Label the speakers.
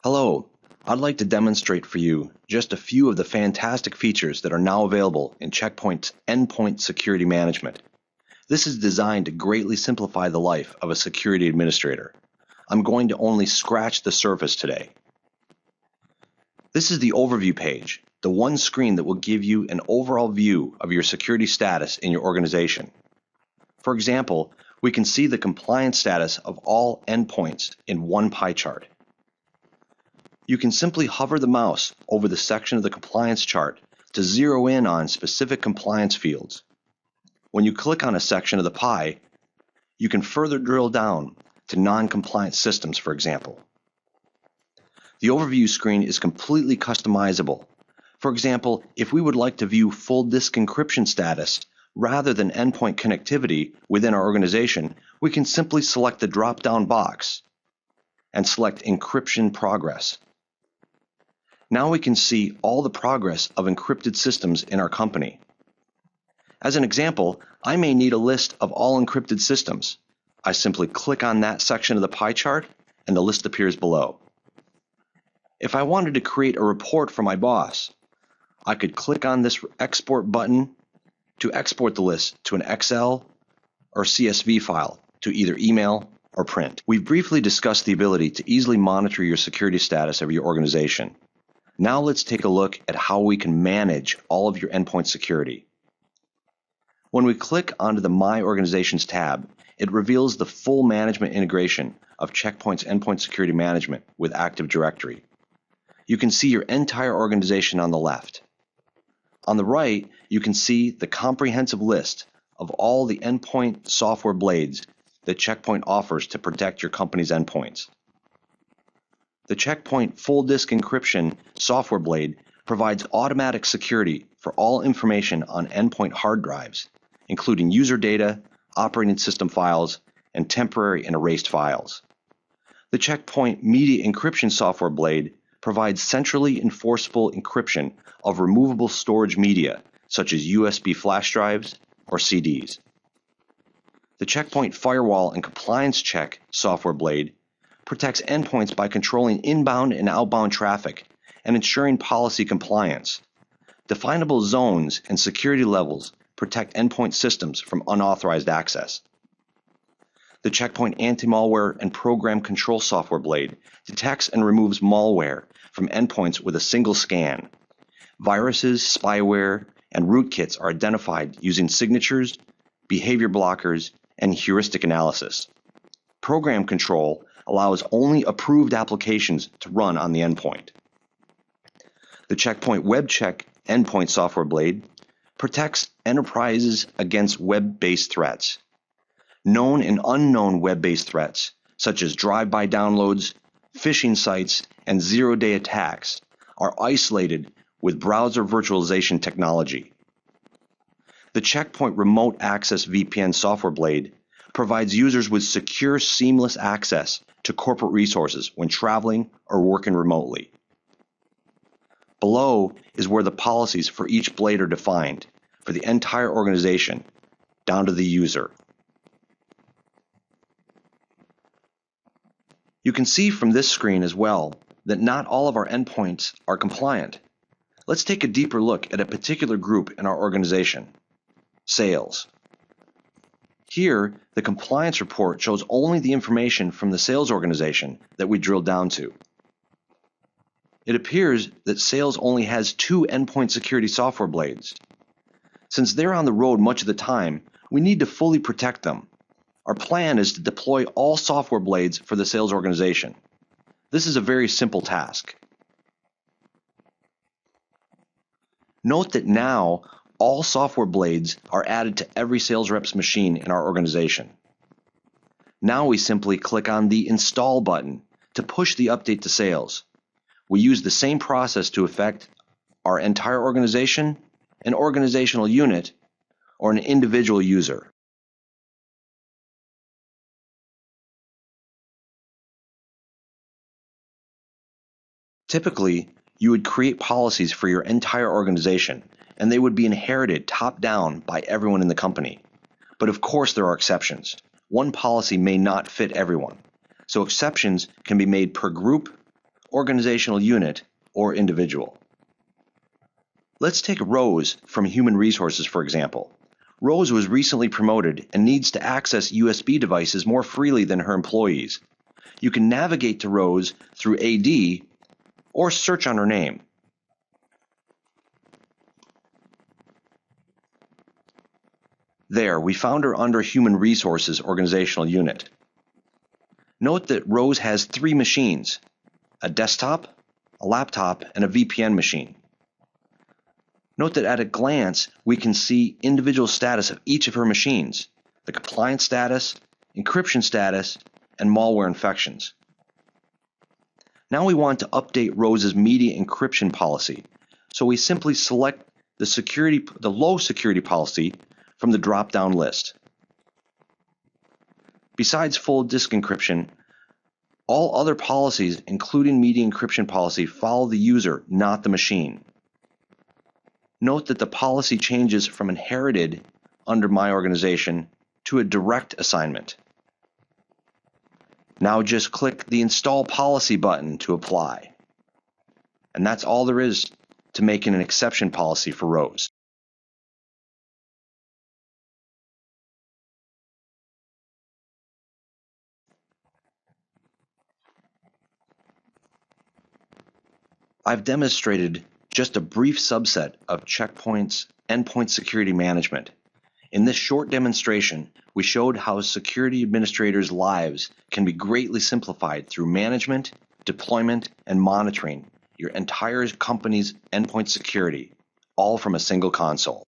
Speaker 1: Hello, I'd like to demonstrate for you just a few of the fantastic features that are now available in Check Point's Endpoint Security Management. This is designed to greatly simplify the life of a security administrator. I'm going to only scratch the surface today. This is the overview page, the one screen that will give you an overall view of your security status in your organization. For example, we can see the compliance status of all endpoints in one pie chart. You can simply hover the mouse over the section of the compliance chart to zero in on specific compliance fields. When you click on a section of the pie, you can further drill down to non-compliant systems, for example. The overview screen is completely customizable. For example, if we would like to view full disk encryption status rather than endpoint connectivity within our organization, we can simply select the drop-down box and select Encryption Progress. Now we can see all the progress of encrypted systems in our company. As an example, I may need a list of all encrypted systems. I simply click on that section of the pie chart and the list appears below. If I wanted to create a report for my boss, I could click on this export button to export the list to an Excel or CSV file to either email or print. We've briefly discussed the ability to easily monitor your security status of your organization. Now let's take a look at how we can manage all of your endpoint security. When we click onto the My Organizations tab, it reveals the full management integration of Check Point's Endpoint Security Management with Active Directory. You can see your entire organization on the left. On the right, you can see the comprehensive list of all the endpoint software blades that Check Point offers to protect your company's endpoints. The Check Point Full Disk Encryption software blade provides automatic security for all information on endpoint hard drives, including user data, operating system files, and temporary and erased files. The Check Point Media Encryption software blade provides centrally enforceable encryption of removable storage media, such as USB flash drives or CDs. The Check Point Firewall and Compliance Check software blade protects endpoints by controlling inbound and outbound traffic and ensuring policy compliance. Definable zones and security levels protect endpoint systems from unauthorized access. The Check Point Anti-Malware and Program Control software blade detects and removes malware from endpoints with a single scan. Viruses, spyware, and rootkits are identified using signatures, behavior blockers, and heuristic analysis. Program control allows only approved applications to run on the endpoint. The Check Point Web Check endpoint software blade protects enterprises against web-based threats. Known and unknown web-based threats, such as drive-by downloads, phishing sites, and zero-day attacks, are isolated with browser virtualization technology. The Check Point Remote Access VPN software blade provides users with secure, seamless access to corporate resources when traveling or working remotely. Below is where the policies for each blade are defined for the entire organization, down to the user. You can see from this screen as well that not all of our endpoints are compliant. Let's take a deeper look at a particular group in our organization: sales. Here, the compliance report shows only the information from the sales organization that we drilled down to. It appears that sales only has 2 endpoint security software blades. Since they're on the road much of the time, we need to fully protect them. Our plan is to deploy all software blades for the sales organization. This is a very simple task. Note that now all software blades are added to every sales rep's machine in our organization. Now we simply click on the Install button to push the update to sales. We use the same process to affect our entire organization, an organizational unit, or an individual user. Typically, you would create policies for your entire organization, and they would be inherited top-down by everyone in the company. But of course there are exceptions. One policy may not fit everyone, so exceptions can be made per group organizational unit, or individual. Let's take Rose from Human Resources, for example. Rose was recently promoted and needs to access USB devices more freely than her employees. You can navigate to Rose through AD or search on her name. There, we found her under Human Resources Organizational Unit. Note that Rose has 3 machines: a desktop, a laptop, and a VPN machine. Note that at a glance, we can see individual status of each of her machines, the compliance status, encryption status, and malware infections. Now we want to update Rose's media encryption policy, so we simply select the low security policy from the drop-down list. Besides full disk encryption, all other policies, including media encryption policy, follow the user, not the machine. Note that the policy changes from inherited under my organization to a direct assignment. Now just click the Install Policy button to apply. And that's all there is to making an exception policy for Rose. I've demonstrated just a brief subset of Checkpoint's endpoint security management. In this short demonstration, we showed how security administrators' lives can be greatly simplified through management, deployment, and monitoring your entire company's endpoint security, all from a single console.